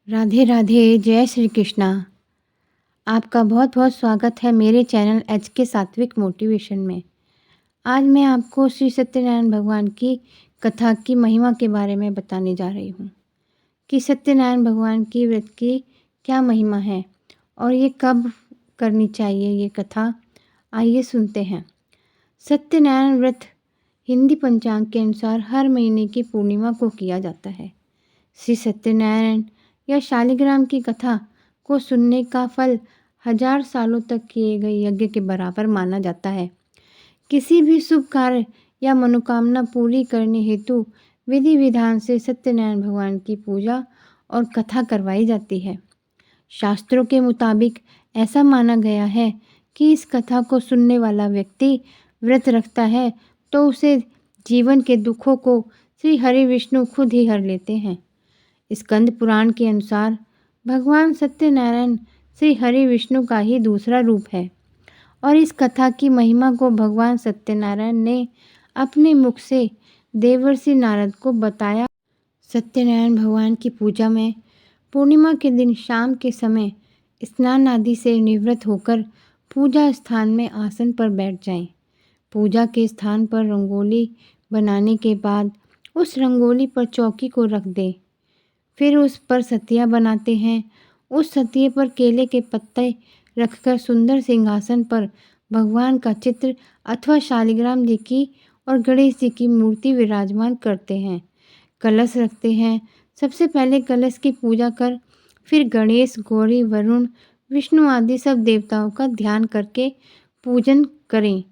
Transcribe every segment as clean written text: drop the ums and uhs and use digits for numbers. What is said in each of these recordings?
राधे राधे, जय श्री कृष्णा। आपका बहुत बहुत स्वागत है मेरे चैनल एच के सात्विक मोटिवेशन में। आज मैं आपको श्री सत्यनारायण भगवान की कथा की महिमा के बारे में बताने जा रही हूँ कि सत्यनारायण भगवान की व्रत की क्या महिमा है और ये कब करनी चाहिए ये कथा। आइए सुनते हैं। सत्यनारायण व्रत हिंदी पंचांग के अनुसार हर महीने की पूर्णिमा को किया जाता है। श्री सत्यनारायण या शालिग्राम की कथा को सुनने का फल 1000 सालों तक किए गए यज्ञ के बराबर माना जाता है। किसी भी शुभ कार्य या मनोकामना पूरी करने हेतु विधि विधान से सत्यनारायण भगवान की पूजा और कथा करवाई जाती है। शास्त्रों के मुताबिक ऐसा माना गया है कि इस कथा को सुनने वाला व्यक्ति व्रत रखता है तो उसे जीवन के दुखों को श्री हरि विष्णु खुद ही हर लेते हैं। स्कंद पुराण के अनुसार भगवान सत्यनारायण श्री हरि विष्णु का ही दूसरा रूप है और इस कथा की महिमा को भगवान सत्यनारायण ने अपने मुख से देवर्षि नारद को बताया। सत्यनारायण भगवान की पूजा में पूर्णिमा के दिन शाम के समय स्नान आदि से निवृत्त होकर पूजा स्थान में आसन पर बैठ जाएं। पूजा के स्थान पर रंगोली बनाने के बाद उस रंगोली पर चौकी को रख दें। फिर उस पर सतिया बनाते हैं। उस सतिये पर केले के पत्ते रखकर सुंदर सिंहासन पर भगवान का चित्र अथवा शालिग्राम जी की और गणेश जी की मूर्ति विराजमान करते हैं। कलश रखते हैं। सबसे पहले कलश की पूजा कर फिर गणेश, गौरी, वरुण, विष्णु आदि सब देवताओं का ध्यान करके पूजन करें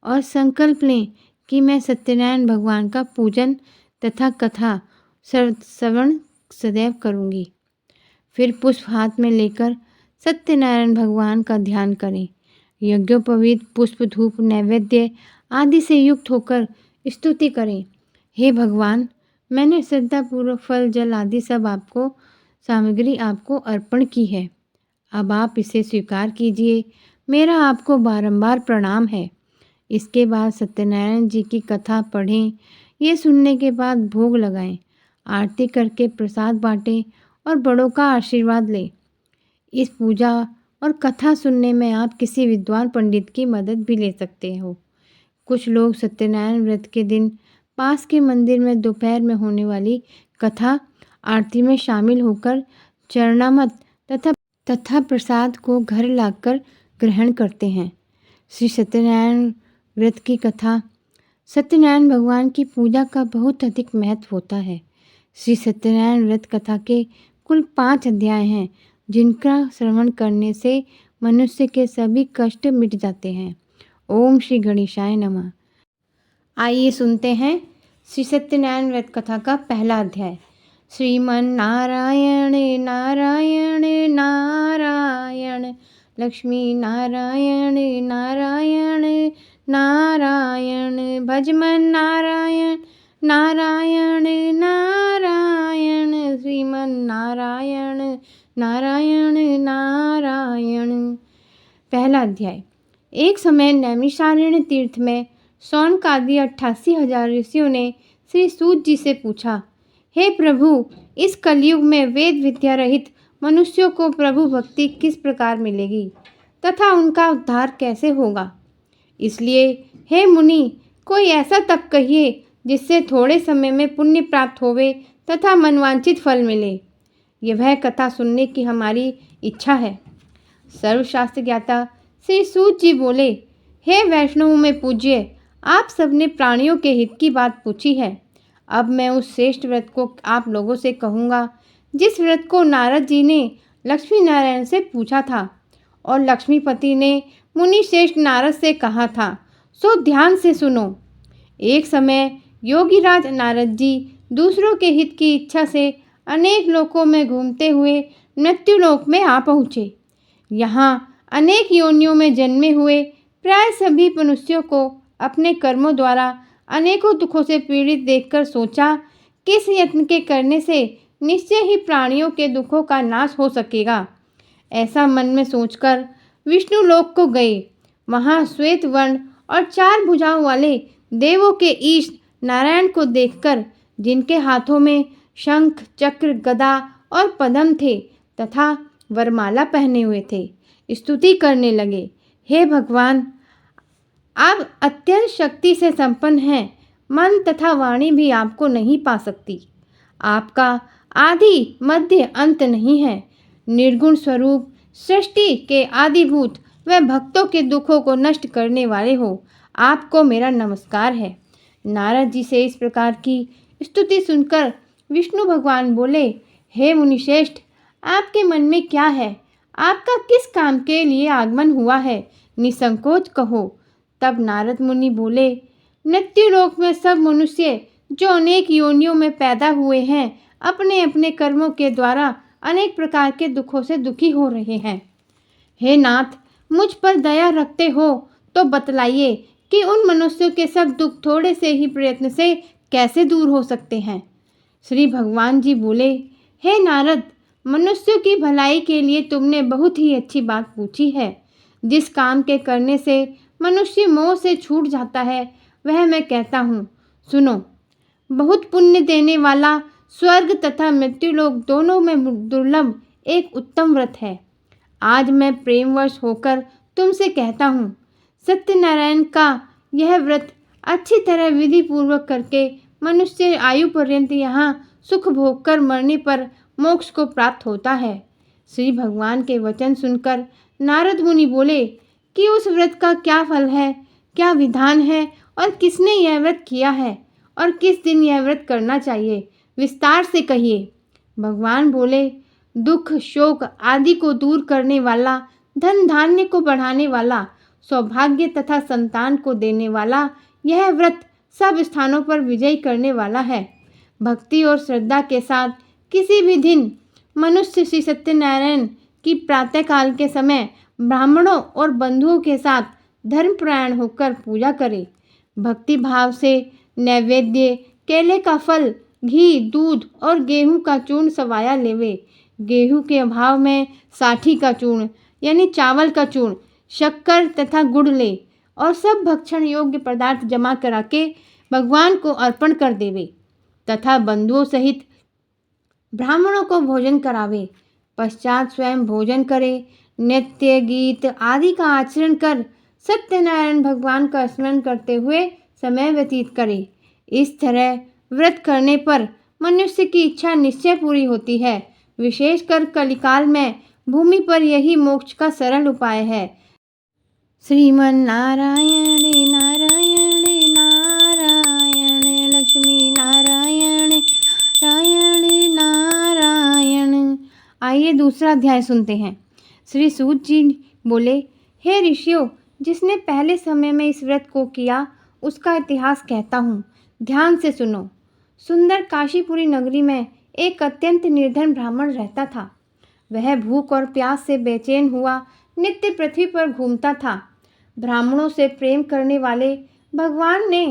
और संकल्प लें कि मैं सत्यनारायण भगवान का पूजन तथा कथा श्रवण सदैव करूँगी। फिर पुष्प हाथ में लेकर सत्यनारायण भगवान का ध्यान करें। यज्ञोपवीत पुष्प, धूप, नैवेद्य आदि से युक्त होकर स्तुति करें। हे भगवान, मैंने श्रद्धापूर्वक फल, जल आदि सब आपको सामग्री आपको अर्पण की है। अब आप इसे स्वीकार कीजिए। मेरा आपको बारंबार प्रणाम है। इसके बाद सत्यनारायण जी की कथा पढ़ें। ये सुनने के बाद भोग लगाएं, आरती करके प्रसाद बांटें और बड़ों का आशीर्वाद लें। इस पूजा और कथा सुनने में आप किसी विद्वान पंडित की मदद भी ले सकते हो। कुछ लोग सत्यनारायण व्रत के दिन पास के मंदिर में दोपहर में होने वाली कथा आरती में शामिल होकर चरणामृत तथा प्रसाद को घर लाकर ग्रहण करते हैं। श्री सत्यनारायण व्रत की कथा। सत्यनारायण भगवान की पूजा का बहुत अधिक महत्व होता है। श्री सत्यनारायण व्रत कथा के कुल 5 अध्याय हैं जिनका श्रवण करने से मनुष्य के सभी कष्ट मिट जाते हैं। ओम श्री गणेशाय नमः। आइए सुनते हैं श्री सत्यनारायण व्रत कथा का पहला अध्याय। श्रीमन नारायण नारायण नारायण, लक्ष्मी नारायण नारायण नारायण, भजमन नारायण नारायण नारायण, श्रीमन नारायण नारायण नारायण। पहला अध्याय। एक समय नैमिषारण्य तीर्थ में शौनक आदि 88,000 ऋषियों ने श्री सूत जी से पूछा, हे प्रभु, इस कलयुग में वेद विद्या रहित मनुष्यों को प्रभु भक्ति किस प्रकार मिलेगी तथा उनका उद्धार कैसे होगा? इसलिए हे मुनि, कोई ऐसा तप कहिए जिससे थोड़े समय में पुण्य प्राप्त होवे तथा मनवांछित फल मिले। यह कथा सुनने की हमारी इच्छा है। सर्वशास्त्र ज्ञाता श्री सूत जी बोले, हे वैष्णव में पूज्य, आप सबने प्राणियों के हित की बात पूछी है। अब मैं उस श्रेष्ठ व्रत को आप लोगों से कहूँगा जिस व्रत को नारद जी ने लक्ष्मी नारायण से पूछा था और लक्ष्मीपति ने मुनि श्रेष्ठ नारद से कहा था, सो ध्यान से सुनो। एक समय योगीराज नारद जी दूसरों के हित की इच्छा से अनेक लोकों में घूमते हुए मृत्युलोक में आ पहुँचे। यहाँ अनेक योनियों में जन्मे हुए प्राय सभी मनुष्यों को अपने कर्मों द्वारा अनेकों दुखों से पीड़ित देखकर सोचा, किस यत्न के करने से निश्चय ही प्राणियों के दुखों का नाश हो सकेगा। ऐसा मन में सोचकर विष्णु लोक को गए। वहाँ श्वेत वर्ण और 4 भुजाओं वाले देवों के ईश नारायण को देखकर, जिनके हाथों में शंख, चक्र, गदा और पद्म थे तथा वरमाला पहने हुए थे। स्तुति करने लगे, हे भगवान, आप अत्यंत शक्ति से संपन्न हैं। मन तथा वाणी भी आपको नहीं पा सकती। आपका आदि मध्य अंत नहीं है। निर्गुण स्वरूप, सृष्टि के आदिभूत व भक्तों के दुखों को नष्ट करने वाले हो। आपको मेरा नमस्कार है। नारद जी से इस प्रकार की स्तुति सुनकर विष्णु भगवान बोले, हे मुनिश्रेष्ठ, आपके मन में क्या है? आपका किस काम के लिए आगमन हुआ है? निसंकोच कहो। तब नारद मुनि बोले, मृत्युलोक में सब मनुष्य जो अनेक योनियों में पैदा हुए हैं, अपने अपने कर्मों के द्वारा अनेक प्रकार के दुखों से दुखी हो रहे हैं। हे नाथ, मुझ पर दया रखते हो तो बतलाइए कि उन मनुष्यों के सब दुख थोड़े से ही प्रयत्न से कैसे दूर हो सकते हैं। श्री भगवान जी बोले, हे नारद, मनुष्यों की भलाई के लिए तुमने बहुत ही अच्छी बात पूछी है। जिस काम के करने से मनुष्य मोह से छूट जाता है, वह मैं कहता हूँ, सुनो। बहुत पुण्य देने वाला स्वर्ग तथा मृत्युलोक दोनों में दुर्लभ एक उत्तम व्रत है। आज मैं प्रेमवश होकर तुमसे कहता हूँ, सत्यनारायण का यह व्रत अच्छी तरह विधि पूर्वक करके मनुष्य आयु पर्यंत यहाँ सुख भोग कर मरने पर मोक्ष को प्राप्त होता है। श्री भगवान के वचन सुनकर नारद मुनि बोले कि उस व्रत का क्या फल है, क्या विधान है और किसने यह व्रत किया है और किस दिन यह व्रत करना चाहिए, विस्तार से कहिए। भगवान बोले, दुख शोक आदि को दूर करने वाला, धन धान्य को बढ़ाने वाला, सौभाग्य तथा संतान को देने वाला यह व्रत सब स्थानों पर विजय करने वाला है। भक्ति और श्रद्धा के साथ किसी भी दिन मनुष्य श्री सत्यनारायण की प्रातःकाल के समय ब्राह्मणों और बंधुओं के साथ धर्मपरायण होकर पूजा करे। भक्ति भाव से नैवेद्य, केले का फल, घी, दूध और गेहूं का चूर्ण सवाया लेवे। गेहूं के अभाव में साठी का चूर्ण यानी चावल का चूर्ण, शक्कर तथा गुड़ ले और सब भक्षण योग्य पदार्थ जमा करा के भगवान को अर्पण कर देवे तथा बंधुओं सहित ब्राह्मणों को भोजन करावे। पश्चात स्वयं भोजन करे। नृत्य गीत आदि का आचरण कर सत्यनारायण भगवान का स्मरण करते हुए समय व्यतीत करे। इस तरह व्रत करने पर मनुष्य की इच्छा निश्चय पूरी होती है। विशेषकर कलिकाल में भूमि पर यही मोक्ष का सरल उपाय है। श्रीमन नारायण नारायण नारायण, लक्ष्मी नारायण नारायण नारायण। आइए दूसरा अध्याय सुनते हैं। श्री सूत जी बोले, हे ऋषियों, जिसने पहले समय में इस व्रत को किया उसका इतिहास कहता हूँ, ध्यान से सुनो। सुंदर काशीपुरी नगरी में एक अत्यंत निर्धन ब्राह्मण रहता था। वह भूख और प्यास से बेचैन हुआ नित्य पृथ्वी पर घूमता था। ब्राह्मणों से प्रेम करने वाले भगवान ने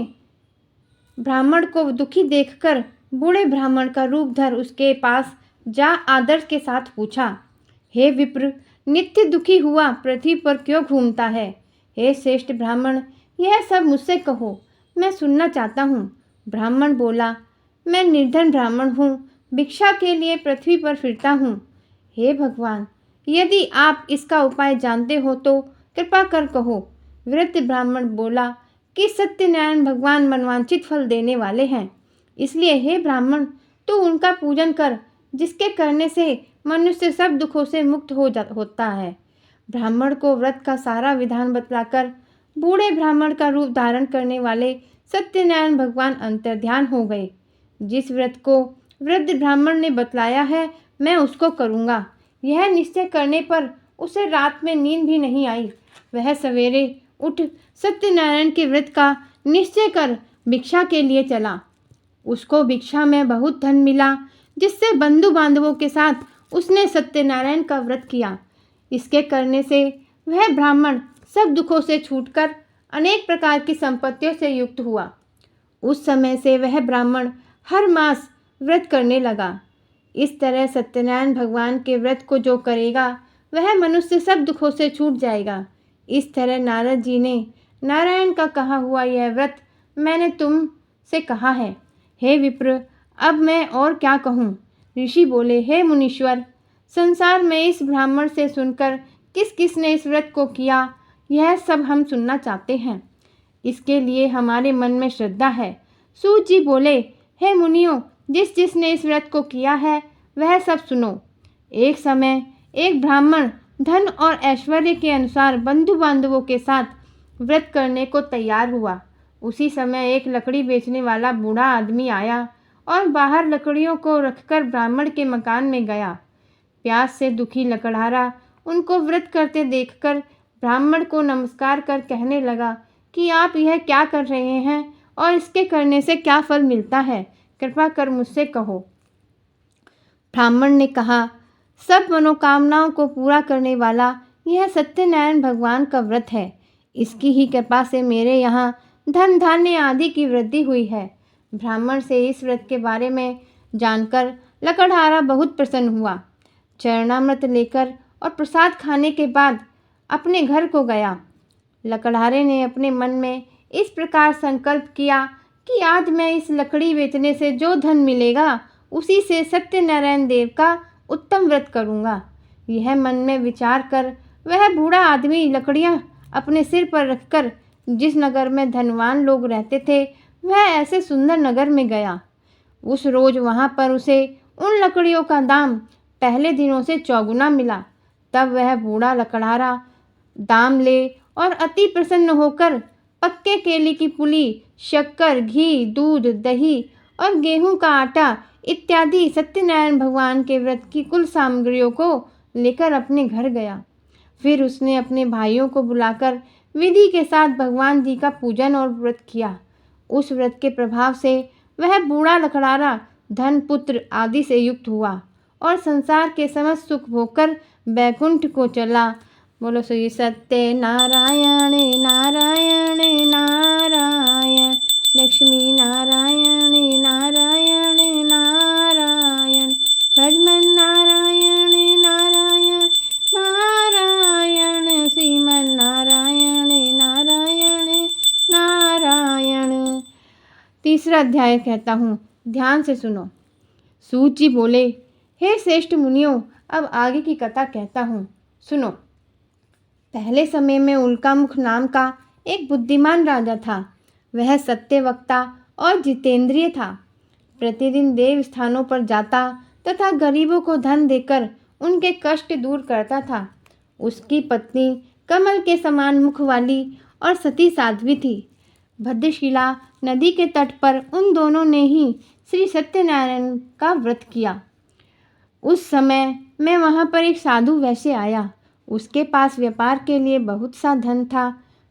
ब्राह्मण को दुखी देखकर बूढ़े ब्राह्मण का रूप धर उसके पास जा आदर के साथ पूछा, हे विप्र, नित्य दुखी हुआ पृथ्वी पर क्यों घूमता है? हे श्रेष्ठ ब्राह्मण, यह सब मुझसे कहो, मैं सुनना चाहता हूँ। ब्राह्मण बोला, मैं निर्धन ब्राह्मण हूँ, भिक्षा के लिए पृथ्वी पर फिरता हूँ। हे भगवान, यदि आप इसका उपाय जानते हो तो कृपा कर कहो। वृद्ध ब्राह्मण बोला कि सत्यनारायण भगवान मनवांछित फल देने वाले हैं, इसलिए हे ब्राह्मण, तू उनका पूजन कर, जिसके करने से मनुष्य सब दुखों से मुक्त होता है। ब्राह्मण को व्रत का सारा विधान बतलाकर बूढ़े ब्राह्मण का रूप धारण करने वाले सत्यनारायण भगवान अंतर्ध्यान हो गए। जिस व्रत को वृद्ध ब्राह्मण ने बतलाया है, मैं उसको करूँगा। यह निश्चय करने पर उसे रात में नींद भी नहीं आई। वह सवेरे उठ सत्यनारायण के व्रत का निश्चय कर भिक्षा के लिए चला। उसको भिक्षा में बहुत धन मिला, जिससे बंधु बांधवों के साथ उसने सत्यनारायण का व्रत किया। इसके करने से वह ब्राह्मण सब दुखों से छूटकर अनेक प्रकार की संपत्तियों से युक्त हुआ। उस समय से वह ब्राह्मण हर मास व्रत करने लगा। इस तरह सत्यनारायण भगवान के व्रत को जो करेगा वह मनुष्य सब दुखों से छूट जाएगा। इस तरह नारद जी ने नारायण का कहा हुआ यह व्रत मैंने तुम से कहा है। हे विप्र, अब मैं और क्या कहूँ? ऋषि बोले, हे मुनीश्वर, संसार में इस ब्राह्मण से सुनकर किस किस ने इस व्रत को किया, यह सब हम सुनना चाहते हैं। इसके लिए हमारे मन में श्रद्धा है। सूत जी बोले, हे मुनियों, जिस जिसने इस व्रत को किया है वह सब सुनो। एक समय एक ब्राह्मण धन और ऐश्वर्य के अनुसार बंधु बांधवों के साथ व्रत करने को तैयार हुआ। उसी समय एक लकड़ी बेचने वाला बूढ़ा आदमी आया और बाहर लकड़ियों को रखकर ब्राह्मण के मकान में गया। प्यास से दुखी लकड़हारा उनको व्रत करते देखकर ब्राह्मण को नमस्कार कर कहने लगा कि आप यह क्या कर रहे हैं और इसके करने से क्या फल मिलता है, कृपा कर मुझसे कहो। ब्राह्मण ने कहा, सब मनोकामनाओं को पूरा करने वाला यह सत्यनारायण भगवान का व्रत है। इसकी ही कृपा से मेरे यहाँ धन धान्य आदि की वृद्धि हुई है। ब्राह्मण से इस व्रत के बारे में जानकर लकड़हारा बहुत प्रसन्न हुआ। चरणामृत लेकर और प्रसाद खाने के बाद अपने घर को गया। लकड़हारे ने अपने मन में इस प्रकार संकल्प किया कि आज मैं इस लकड़ी बेचने से जो धन मिलेगा उसी से सत्यनारायण देव का उत्तम व्रत करूँगा। यह मन में विचार कर वह बूढ़ा आदमी लकड़ियाँ अपने सिर पर रखकर जिस नगर में धनवान लोग रहते थे वह ऐसे सुंदर नगर में गया। उस रोज वहाँ पर उसे उन लकड़ियों का दाम पहले दिनों से चौगुना मिला। तब वह बूढ़ा लकड़हारा दाम ले और अति प्रसन्न होकर पक्के केले की पुली, शक्कर, घी, दूध, दही और गेहूं का आटा इत्यादि सत्यनारायण भगवान के व्रत की कुल सामग्रियों को लेकर अपने घर गया। फिर उसने अपने भाइयों को बुलाकर विधि के साथ भगवान जी का पूजन और व्रत किया। उस व्रत के प्रभाव से वह बूढ़ा लकड़हारा धन, पुत्र आदि से युक्त हुआ और संसार के समस्त सुख भोगकर बैकुंठ को चला। बोलो श्री सत्य नारायण नारायण नारायण, लक्ष्मी नारायण नारायण नारायण, भजमन नारायण नारायण नारायण, श्रीमन नारायण नारायण नारायण। तीसरा अध्याय कहता हूँ, ध्यान से सुनो। सूत जी बोले, हे श्रेष्ठ मुनियों, अब आगे की कथा कहता हूँ, सुनो। पहले समय में उल्कामुख नाम का एक बुद्धिमान राजा था। वह सत्यवक्ता और जितेंद्रिय था। प्रतिदिन देव स्थानों पर जाता तथा गरीबों को धन देकर उनके कष्ट दूर करता था। उसकी पत्नी कमल के समान मुख वाली और सती साध्वी थी। भद्रशिला नदी के तट पर उन दोनों ने ही श्री सत्यनारायण का व्रत किया। उस समय मैं वहाँ पर एक साधु वैश्य आया। उसके पास व्यापार के लिए बहुत सा धन था।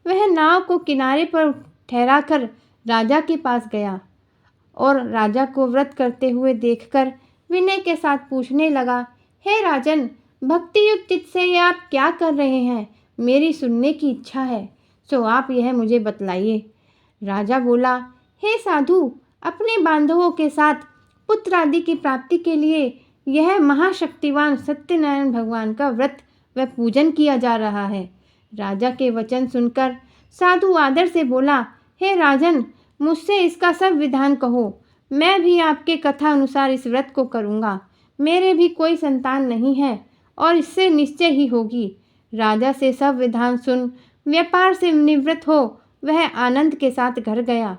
वह नाव को किनारे पर ठहराकर राजा के पास गया और राजा को व्रत करते हुए देखकर विनय के साथ पूछने लगा, हे राजन, भक्ति युक्त चित्त से ये आप क्या कर रहे हैं? मेरी सुनने की इच्छा है, सो आप यह मुझे बतलाइए। राजा बोला, हे साधु, अपने बांधवों के साथ पुत्र आदि की प्राप्ति के लिए यह महाशक्तिवान सत्यनारायण भगवान का व्रत व पूजन किया जा रहा है। राजा के वचन सुनकर साधु आदर से बोला, हे राजन, मुझसे इसका सब विधान कहो। मैं भी आपके कथा अनुसार इस व्रत को करूँगा। मेरे भी कोई संतान नहीं है और इससे निश्चय ही होगी। राजा से सब विधान सुन व्यापार से निवृत्त हो वह आनंद के साथ घर गया।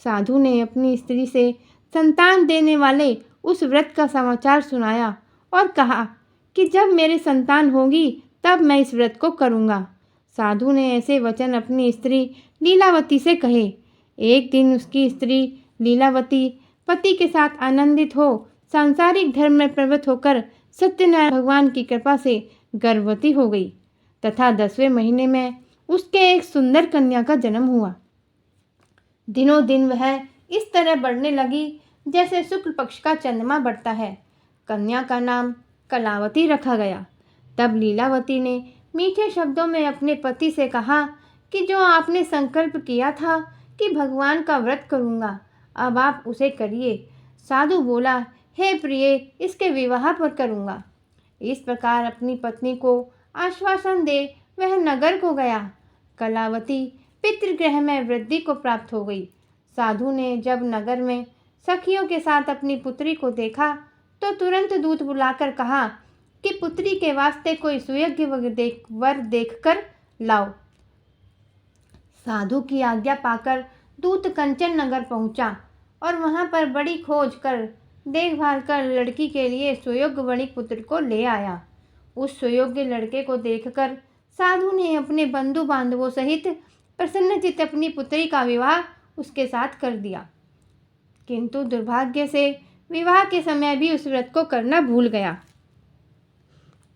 साधु ने अपनी स्त्री से संतान देने वाले उस व्रत का समाचार सुनाया और कहा कि जब मेरे संतान होगी तब मैं इस व्रत को करूँगा। साधु ने ऐसे वचन अपनी स्त्री लीलावती से कहे। एक दिन उसकी स्त्री लीलावती पति के साथ आनंदित हो सांसारिक धर्म में प्रवृत्त होकर सत्यनारायण भगवान की कृपा से गर्भवती हो गई तथा 10वें महीने में उसके एक सुंदर कन्या का जन्म हुआ। दिनों दिन वह इस तरह बढ़ने लगी जैसे शुक्ल पक्ष का चंद्रमा बढ़ता है। कन्या का नाम कलावती रखा गया। तब लीलावती ने मीठे शब्दों में अपने पति से कहा कि जो आपने संकल्प किया था कि भगवान का व्रत करूँगा, अब आप उसे करिए। साधु बोला, हे प्रिय, इसके विवाह पर करूँगा। इस प्रकार अपनी पत्नी को आश्वासन दे वह नगर को गया। कलावती पितृगृह में वृद्धि को प्राप्त हो गई। साधु ने जब नगर में सखियों के साथ अपनी पुत्री को देखा तो तुरंत दूत बुलाकर कहा कि पुत्री के वास्ते कोई सुयोग्य वर देखकर लाओ। साधु की आज्ञा पाकर दूत कंचन नगर पहुंचा और वहां पर बड़ी खोज कर देखभाल कर लड़की के लिए सुयोग्य वणिक पुत्र को ले आया। उस सुयोग्य लड़के को देखकर साधु ने अपने बंधु बांधवों सहित प्रसन्नचित्त अपनी पुत्री का विवाह उसके साथ कर दिया। किंतु दुर्भाग्य से विवाह के समय भी उस व्रत को करना भूल गया।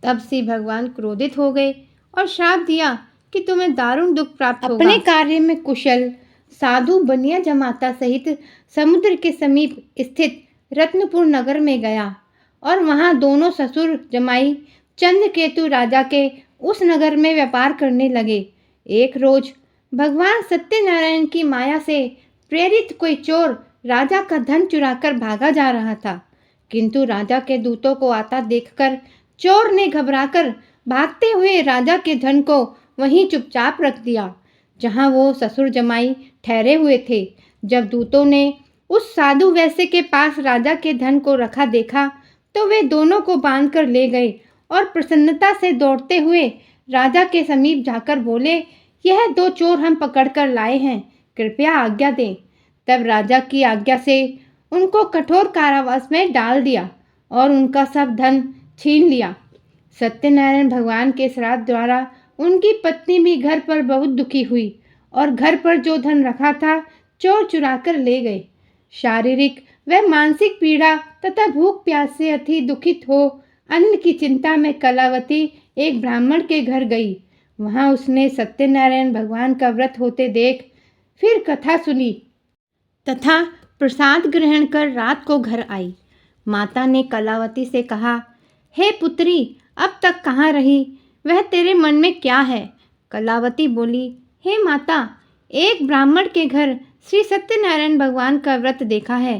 तब से भगवान क्रोधित हो गए और श्राप दिया कि तुम्हें दारुण दुख प्राप्त होगा। अपने कार्य में कुशल साधु बनिया जमाता सहित समुद्र के समीप स्थित रत्नपुर नगर में गया और वहां दोनों ससुर जमाई चंद्रकेतु राजा के उस नगर में व्यापार करने लगे। एक रोज भगवान सत्यनारायण की माया से प्रेरित कोई चोर राजा का धन चुराकर भागा जा रहा था, किंतु राजा के दूतों को आता देखकर चोर ने घबराकर भागते हुए राजा के धन को वहीं चुपचाप रख दिया जहां वो ससुर जमाई ठहरे हुए थे। जब दूतों ने उस साधु वैश्य के पास राजा के धन को रखा देखा तो वे दोनों को बांधकर ले गए और प्रसन्नता से दौड़ते हुए राजा के समीप जाकर बोले, यह दो चोर हम पकड़कर लाए हैं, कृपया आज्ञा दें। तब राजा की आज्ञा से उनको कठोर कारावास में डाल दिया और उनका सब धन छीन लिया। सत्यनारायण भगवान के श्राप द्वारा उनकी पत्नी भी घर पर बहुत दुखी हुई और घर पर जो धन रखा था चोर चुराकर ले गए। शारीरिक व मानसिक पीड़ा तथा भूख प्यास से अति दुखित हो अन्न की चिंता में कलावती एक ब्राह्मण के घर गई। वहां उसने सत्यनारायण भगवान का व्रत होते देख फिर कथा सुनी तथा प्रसाद ग्रहण कर रात को घर आई। माता ने कलावती से कहा, हे पुत्री, अब तक कहाँ रही? वह तेरे मन में क्या है? कलावती बोली, हे माता, एक ब्राह्मण के घर श्री सत्यनारायण भगवान का व्रत देखा है।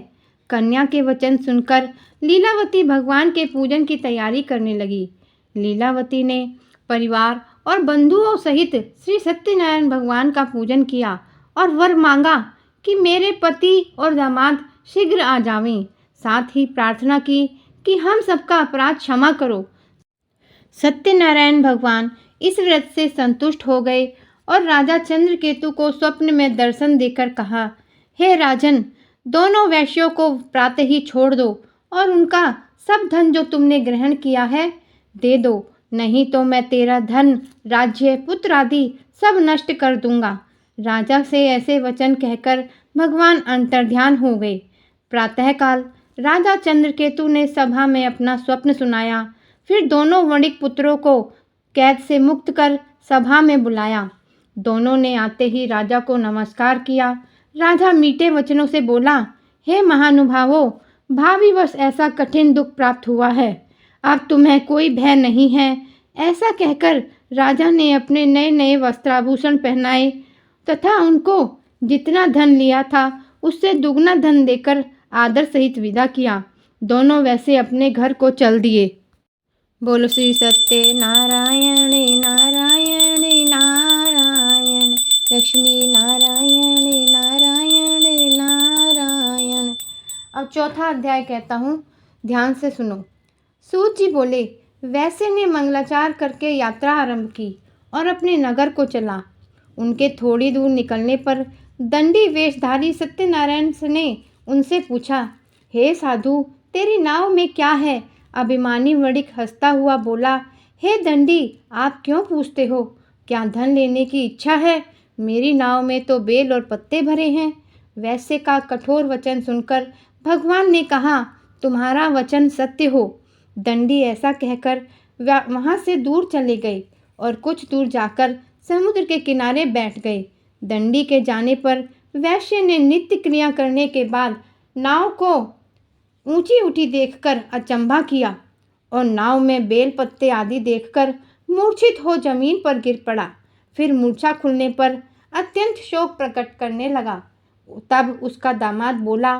कन्या के वचन सुनकर लीलावती भगवान के पूजन की तैयारी करने लगी। लीलावती ने परिवार और बंधुओं सहित श्री सत्यनारायण भगवान का पूजन किया और वर मांगा कि मेरे पति और दामाद शीघ्र आ जावें। साथ ही प्रार्थना की कि हम सबका अपराध क्षमा करो। सत्यनारायण भगवान इस व्रत से संतुष्ट हो गए और राजा चंद्रकेतु को स्वप्न में दर्शन देकर कहा, हे राजन, दोनों वैश्यों को प्रातः ही छोड़ दो और उनका सब धन जो तुमने ग्रहण किया है दे दो, नहीं तो मैं तेरा धन, राज्य, पुत्र आदि सब नष्ट कर दूंगा। राजा से ऐसे वचन कहकर भगवान अंतर्ध्यान हो गए। प्रातःकाल राजा चंद्रकेतु ने सभा में अपना स्वप्न सुनाया। फिर दोनों वणिक पुत्रों को कैद से मुक्त कर सभा में बुलाया। दोनों ने आते ही राजा को नमस्कार किया। राजा मीठे वचनों से बोला, हे महानुभावों, भावीवश ऐसा कठिन दुख प्राप्त हुआ है, अब तुम्हें कोई भय नहीं है। ऐसा कहकर राजा ने अपने नए नए वस्त्राभूषण पहनाए तथा उनको जितना धन लिया था उससे दुगना धन देकर आदर सहित विदा किया। दोनों वैसे अपने घर को चल दिए। बोलो श्री सत्य नारायण नारायण नारायण, लक्ष्मी नारायण नारायण नारायण। अब चौथा अध्याय कहता हूँ, ध्यान से सुनो। सूत जी बोले, वैसे ने मंगलाचार करके यात्रा आरंभ की और अपने नगर को चला। उनके थोड़ी दूर निकलने पर दंडी वेशधारी सत्यनारायण ने उनसे पूछा, हे साधु, तेरी नाव में क्या है? अभिमानी वणिक हंसता हुआ बोला, हे दंडी, आप क्यों पूछते हो? क्या धन लेने की इच्छा है? मेरी नाव में तो बेल और पत्ते भरे हैं। वैश्य का कठोर वचन सुनकर भगवान ने कहा, तुम्हारा वचन सत्य हो। दंडी ऐसा कहकर वहाँ से दूर चले गए और कुछ दूर जाकर समुद्र के किनारे बैठ गए। दंडी के जाने पर वैश्य ने नित्य क्रिया करने के बाद नाव को ऊंची उठी देखकर अचंभा किया और नाव में बेल पत्ते आदि देखकर मूर्छित हो जमीन पर गिर पड़ा। फिर मूर्छा खुलने पर अत्यंत शोक प्रकट करने लगा। तब उसका दामाद बोला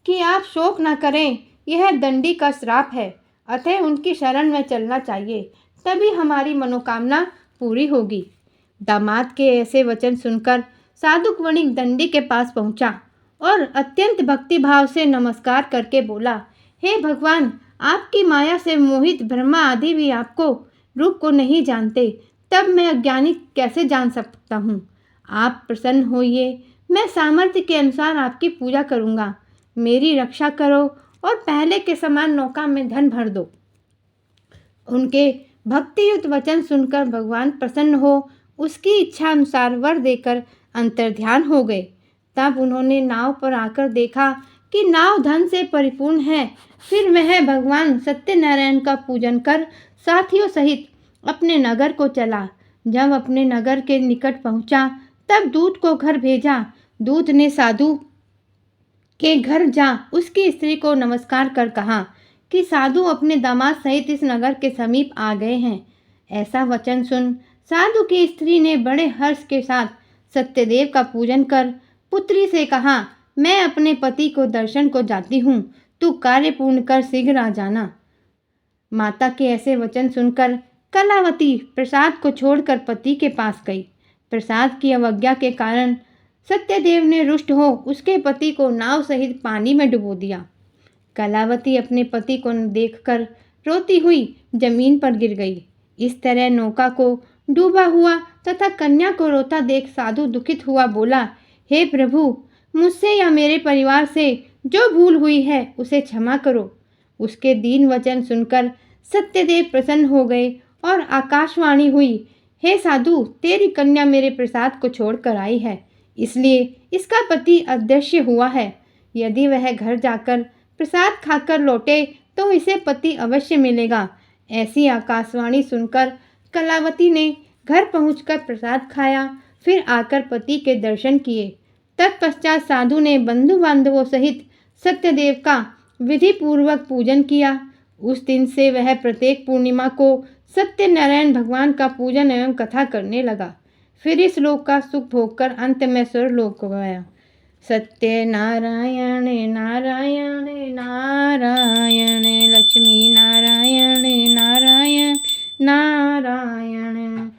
कि आप शोक न करें, यह दंडी का श्राप है, अतः उनकी शरण में चलना चाहिए, तभी हमारी मनोकामना पूरी होगी। दामाद के ऐसे वचन सुनकर साधुक वणिक दंडी के पास पहुंचा और अत्यंत भक्तिभाव से नमस्कार करके बोला, हे भगवान, आपकी माया से मोहित ब्रह्मा आदि भी आपको रूप को नहीं जानते, तब मैं अज्ञानी कैसे जान सकता हूँ। आप प्रसन्न होइए, मैं सामर्थ्य के अनुसार आपकी पूजा करूँगा। मेरी रक्षा करो और पहले के समान नौका में धन भर दो। उनके भक्तियुक्त वचन सुनकर भगवान प्रसन्न हो उसकी इच्छा अनुसार वर देकर अंतर्ध्यान हो गए। तब उन्होंने नाव पर आकर देखा कि नाव धन से परिपूर्ण है। फिर वह भगवान सत्यनारायण का पूजन कर साथियों सहित अपने नगर को चला। जब अपने नगर के निकट पहुंचा तब दूत को घर भेजा। दूत ने साधु के घर जा उसकी स्त्री को नमस्कार कर कहा कि साधु अपने दामाद सहित इस नगर के समीप आ गए हैं। ऐसा वचन सुन साधु की स्त्री ने बड़े हर्ष के साथ सत्यदेव का पूजन कर पुत्री से कहा, मैं अपने पति को दर्शन को जाती हूँ, तू कार्य पूर्ण कर शीघ्र आ जाना। माता के ऐसे वचन सुनकर कलावती प्रसाद को छोड़कर पति के पास गई। प्रसाद की अवज्ञा के कारण सत्यदेव ने रुष्ट हो उसके पति को नाव सहित पानी में डुबो दिया। कलावती अपने पति को देखकर रोती हुई जमीन पर गिर गई। इस तरह नौका को डूबा हुआ तथा कन्या को रोता देख साधु दुखित हुआ बोला, हे प्रभु, मुझसे या मेरे परिवार से जो भूल हुई है उसे क्षमा करो। उसके दीन वचन सुनकर सत्यदेव प्रसन्न हो गए और आकाशवाणी हुई, हे साधु, तेरी कन्या मेरे प्रसाद को छोड़कर आई है, इसलिए इसका पति अदृश्य हुआ है। यदि वह घर जाकर प्रसाद खाकर लौटे तो इसे पति अवश्य मिलेगा। ऐसी आकाशवाणी सुनकर कलावती ने घर पहुंचकर प्रसाद खाया, फिर आकर पति के दर्शन किए। तत्पश्चात साधु ने बंधु बांधवों सहित सत्यदेव का विधि पूर्वक पूजन किया। उस दिन से वह प्रत्येक पूर्णिमा को सत्यनारायण भगवान का पूजन एवं कथा करने लगा। फिर इस लोक का सुख भोगकर अंत में स्वर्गलोक को गया। सत्य नारायण नारायण नारायण, लक्ष्मी नारायण नारायण नारायण।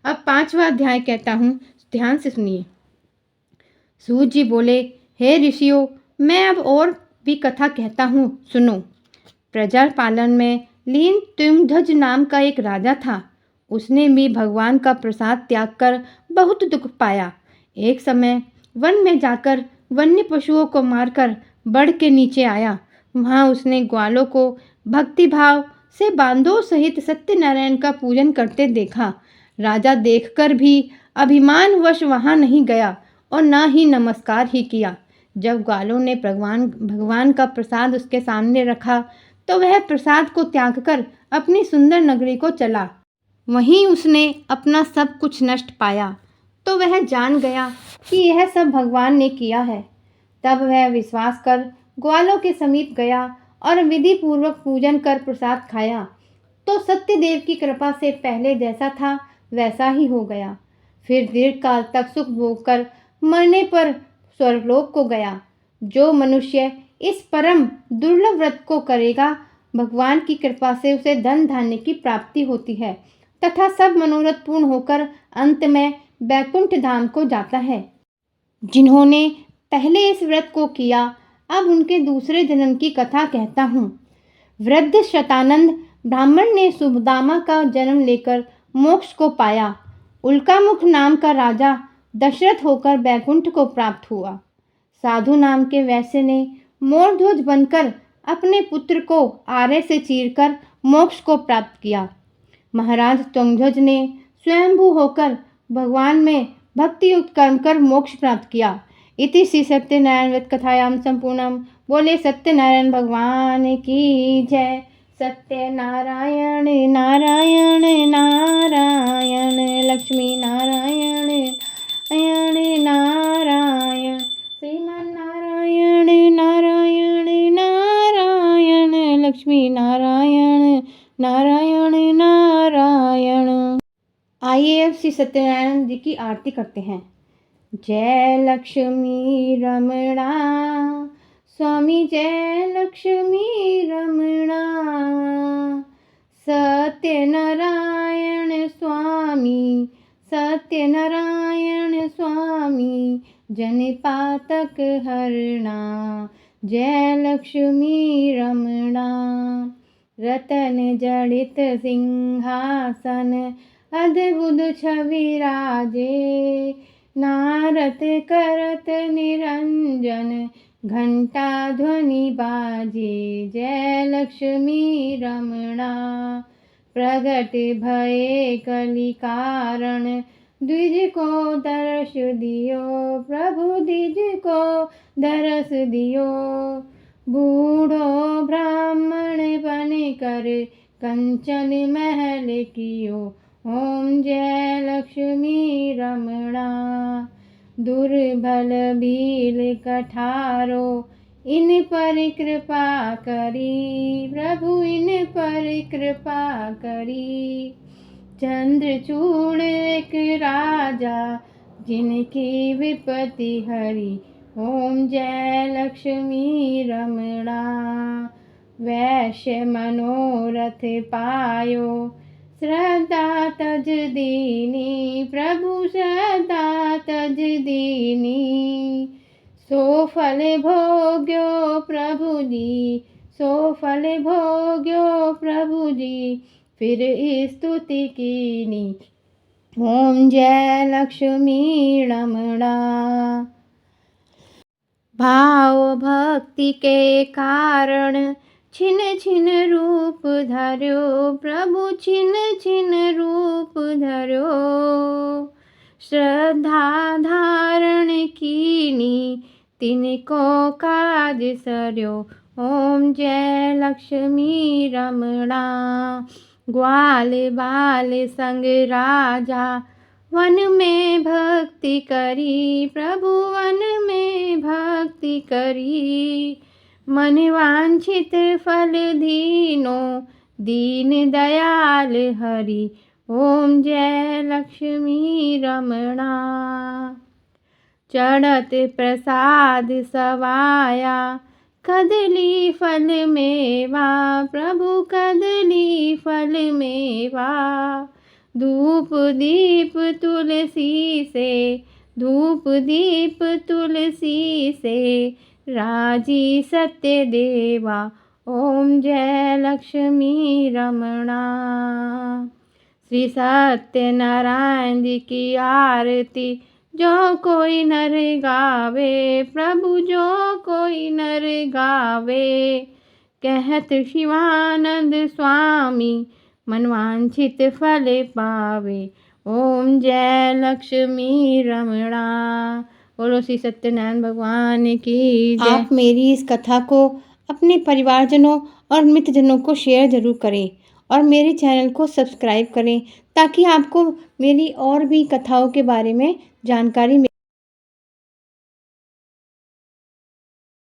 अब 5वां अध्याय कहता हूँ, ध्यान से सुनिए। सूत जी बोले, हे ऋषियों, मैं अब और भी कथा कहता हूँ, सुनो। प्रजा पालन में लीन तुंगध्वज नाम का एक राजा था। उसने भी भगवान का प्रसाद त्याग कर बहुत दुख पाया। एक समय वन में जाकर वन्य पशुओं को मारकर बढ़ के नीचे आया। वहाँ उसने ग्वालों को भक्तिभाव से बांधों सहित सत्यनारायण का पूजन करते देखा। राजा देखकर भी अभिमानवश वहाँ नहीं गया और न ही नमस्कार ही किया। जब ग्वालों ने भगवान का प्रसाद उसके सामने रखा तो वह प्रसाद को त्याग कर अपनी सुंदर नगरी को चला। वहीं उसने अपना सब कुछ नष्ट पाया तो वह जान गया कि यह सब भगवान ने किया है। तब वह विश्वास कर ग्वालों के समीप गया और विधि पूर्वक पूजन कर प्रसाद खाया तो सत्यदेव की कृपा से पहले जैसा था वैसा ही हो गया। फिर दीर्घ काल तक सुख भोग कर मरने पर स्वर्गलोक को गया। जो मनुष्य इस परम दुर्लभ व्रत को करेगा, भगवान की कृपा से उसे धन धान्य की प्राप्ति होती है तथा सब मनोरथ पूर्ण होकर अंत में बैकुंठ धाम को जाता है। जिन्होंने पहले इस व्रत को किया, अब उनके दूसरे जन्म की कथा कहता हूँ। वृद्ध शतानंद ब्राह्मण ने सुदामा का जन्म लेकर मोक्ष को पाया। उल्कामुख नाम का राजा दशरथ होकर बैकुंठ को प्राप्त हुआ। साधु नाम के वैश्य ने मोरध्वज बनकर अपने पुत्र को आरे से चीरकर मोक्ष को प्राप्त किया। महाराज तुंगध्वज ने स्वयंभू होकर भगवान में भक्ति युक्त कर्म कर मोक्ष प्राप्त किया। इति श्री सत्यनारायण व्रत कथायाम संपूर्णम। बोले सत्यनारायण भगवान की जय। सत्यनारायण नारायण नारायण, लक्ष्मी नारायण नारायण नारायण, श्रीमन नारायण नारायण नारायण, लक्ष्मी नारायण नारायण नारायण। आइए अब श्री सत्यनारायण जी की आरती करते हैं। जय लक्ष्मी रमणा स्वामी, जय लक्ष्मी रमणा। सत्यनारायण स्वामी, सत्यनारायण स्वामी, जन पातक हरणा। जय लक्ष्मी रमणा। रतन जड़ित सिंहासन अद्भुत छवि राजे। नारद करत निरंजन घंटा ध्वनि बाजे। जय लक्ष्मी रमणा प्रगट भये कलि कारण। द्विज को दर्श दियो प्रभु द्विज को दर्श दियो। बूढ़ो ब्राह्मण बन कर कंचन महल कियो। ओम जय लक्ष्मी रमणा दुर्बल भील कठारो इन पर कृपा करी। प्रभु इन पर कृपा करी। चंद्रचूड़ एक राजा जिनकी विपत्ति हरी। ओम जय लक्ष्मी रमणा वैश्य मनोरथ पायो श्रद्धा तज दीनी। प्रभु श्रद्धा तज दीनी। सो फल भोग्यो प्रभु जी सो फल भोग्यो प्रभु जी फिर स्तुति कीनी। ओम जय लक्ष्मी रमणा भाव भक्ति के कारण छिन छिन रूप धर्यो। प्रभु छिन छिन रूप धर्यो। श्रद्धा धारण कीनी तिनको काज सर्यो। ओम जय लक्ष्मी रमणा ग्वाल बाल संग राजा वन में भक्ति करी। प्रभु वन में भक्ति करी। मन वांछित फल दीनो दीन दयाल हरि। ओम जय लक्ष्मी रमणा चढ़त प्रसाद सवाया कदली फल मेवा। प्रभु कदली फल मेवा। धूप दीप तुलसी से धूप दीप तुलसी से राजी सत्य देवा। ओम जय लक्ष्मी रमणा श्री सत्यनारायण जी की आरती जो कोई नर गावे। प्रभु जो कोई नर गावे। कहत शिवानंद स्वामी मनवांछित फल पावे। ओम जय लक्ष्मी रमणा बोलो श्री सत्यनारायण भगवान की जय। आप मेरी इस कथा को अपने परिवारजनों और मित्रजनों को शेयर ज़रूर करें और मेरे चैनल को सब्सक्राइब करें ताकि आपको मेरी और भी कथाओं के बारे में जानकारी